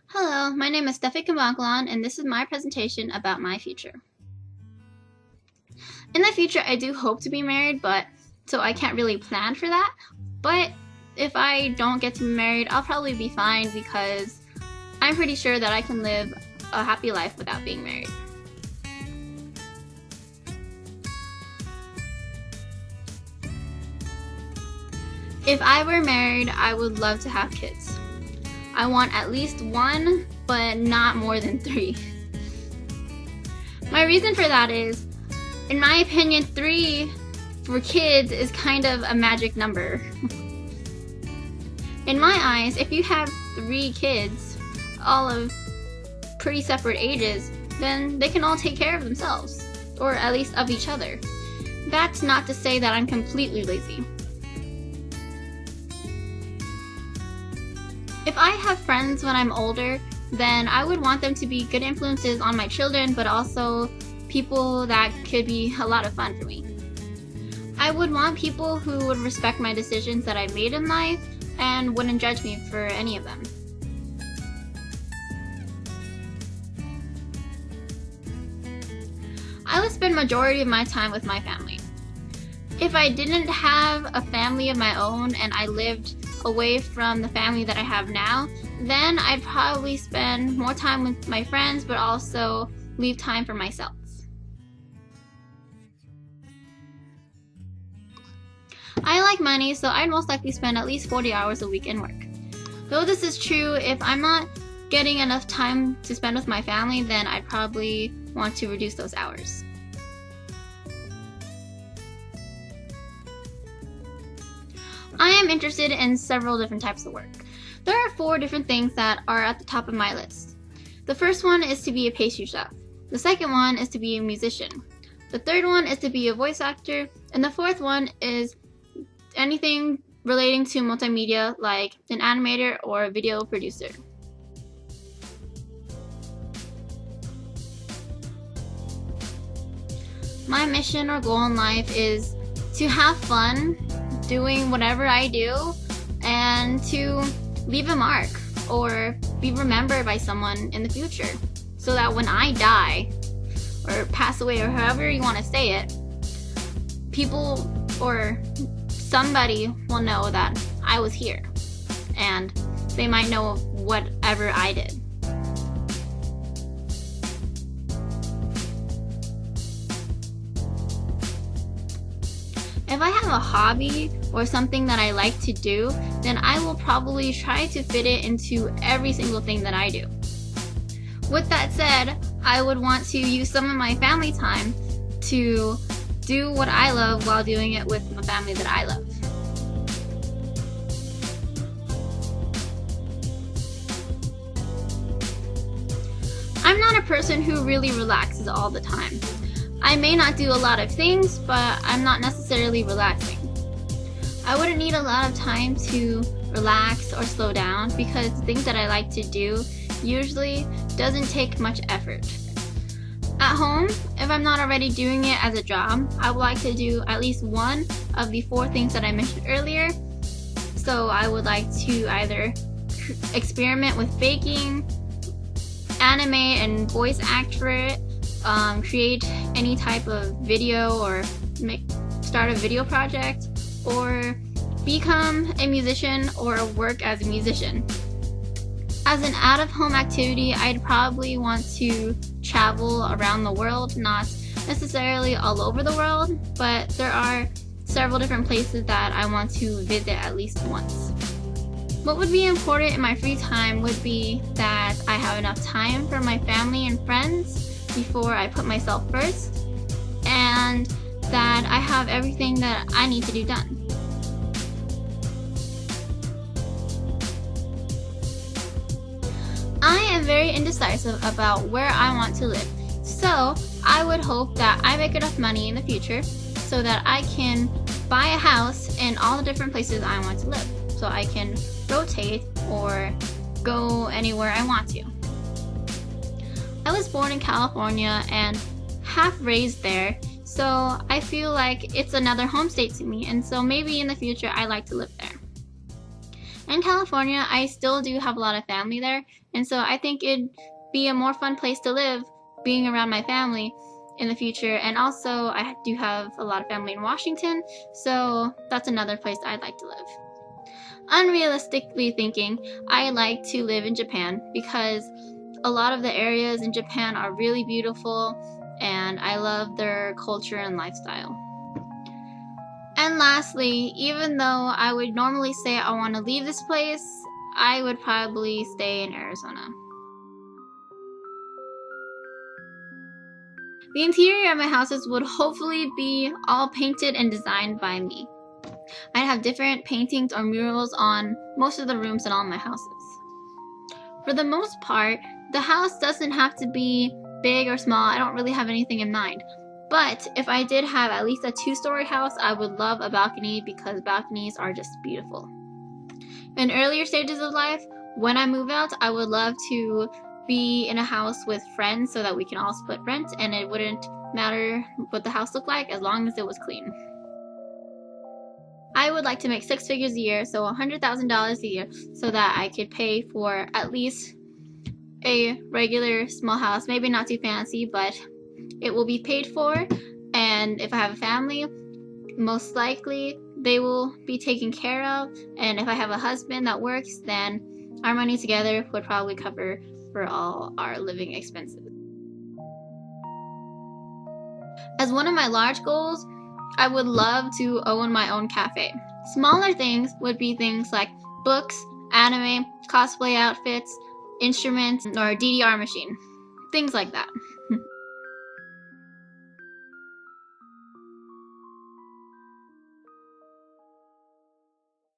Hello, my name is Steffi Kabakalan, and this is my presentation about my future. In the future, I do hope to be married, so I can't really plan for that. But if I don't get to be married, I'll probably be fine because I'm pretty sure that I can live a happy life without being married. If I were married, I would love to have kids. I want at least one, but not more than 3. My reason for that is, in my opinion, 3 for kids is kind of a magic number. In my eyes, if you have 3 kids, all of pretty separate ages, then they can all take care of themselves, or at least of each other. That's not to say that I'm completely lazy. If I have friends when I'm older, then I would want them to be good influences on my children, but also people that could be a lot of fun for me. I would want people who would respect my decisions that I made in life and wouldn't judge me for any of them. I would spend majority of my time with my family. If I didn't have a family of my own and I lived away from the family that I have now, then I'd probably spend more time with my friends, but also leave time for myself. I like money, so I'd most likely spend at least 40 hours a week in work. Though this is true, if I'm not getting enough time to spend with my family, then I'd probably want to reduce those hours. I am interested in several different types of work. There are 4 different things that are at the top of my list. The first one is to be a pastry chef. The second one is to be a musician. The third one is to be a voice actor. And the fourth one is anything relating to multimedia, like an animator or a video producer. My mission or goal in life is to have fun doing whatever I do and to leave a mark or be remembered by someone in the future, so that when I die or pass away or however you want to say it, people or somebody will know that I was here and they might know of whatever I did. If I have a hobby or something that I like to do, then I will probably try to fit it into every single thing that I do. With that said, I would want to use some of my family time to do what I love while doing it with the family that I love. I'm not a person who really relaxes all the time. I may not do a lot of things, but I'm not necessarily relaxing. I wouldn't need a lot of time to relax or slow down because the things that I like to do usually doesn't take much effort. At home, if I'm not already doing it as a job, I would like to do at least one of the 4 things that I mentioned earlier. So I would like to either experiment with baking, animate and voice act for it, create any type of video or start a video project, or become a musician or work as a musician. As an out-of-home activity, I'd probably want to travel around the world, not necessarily all over the world, but there are several different places that I want to visit at least once. What would be important in my free time would be that I have enough time for my family and friends before I put myself first, and that I have everything that I need to do done. I am very indecisive about where I want to live, so I would hope that I make enough money in the future so that I can buy a house in all the different places I want to live, so I can rotate or go anywhere I want to. I was born in California and half raised there, so I feel like it's another home state to me, and so maybe in the future I'd like to live there. In California, I still do have a lot of family there, and so I think it'd be a more fun place to live being around my family in the future. And also, I do have a lot of family in Washington, so that's another place I'd like to live. Unrealistically thinking, I like to live in Japan because a lot of the areas in Japan are really beautiful and I love their culture and lifestyle. And lastly, even though I would normally say I want to leave this place, I would probably stay in Arizona. The interior of my houses would hopefully be all painted and designed by me. I'd have different paintings or murals on most of the rooms in all my houses. For the most part, the house doesn't have to be big or small. I don't really have anything in mind. But if I did have at least a 2-story house, I would love a balcony because balconies are just beautiful. In earlier stages of life, when I move out, I would love to be in a house with friends so that we can all split rent and it wouldn't matter what the house looked like as long as it was clean. I would like to make 6 figures a year, so $100,000 a year, so that I could pay for at least a regular small house, maybe not too fancy, but it will be paid for. And if I have a family, most likely they will be taken care of. And if I have a husband that works, then our money together would probably cover for all our living expenses. As one of my large goals, I would love to own my own cafe. Smaller things would be things like books, anime, cosplay outfits, instruments, or a DDR machine. Things like that.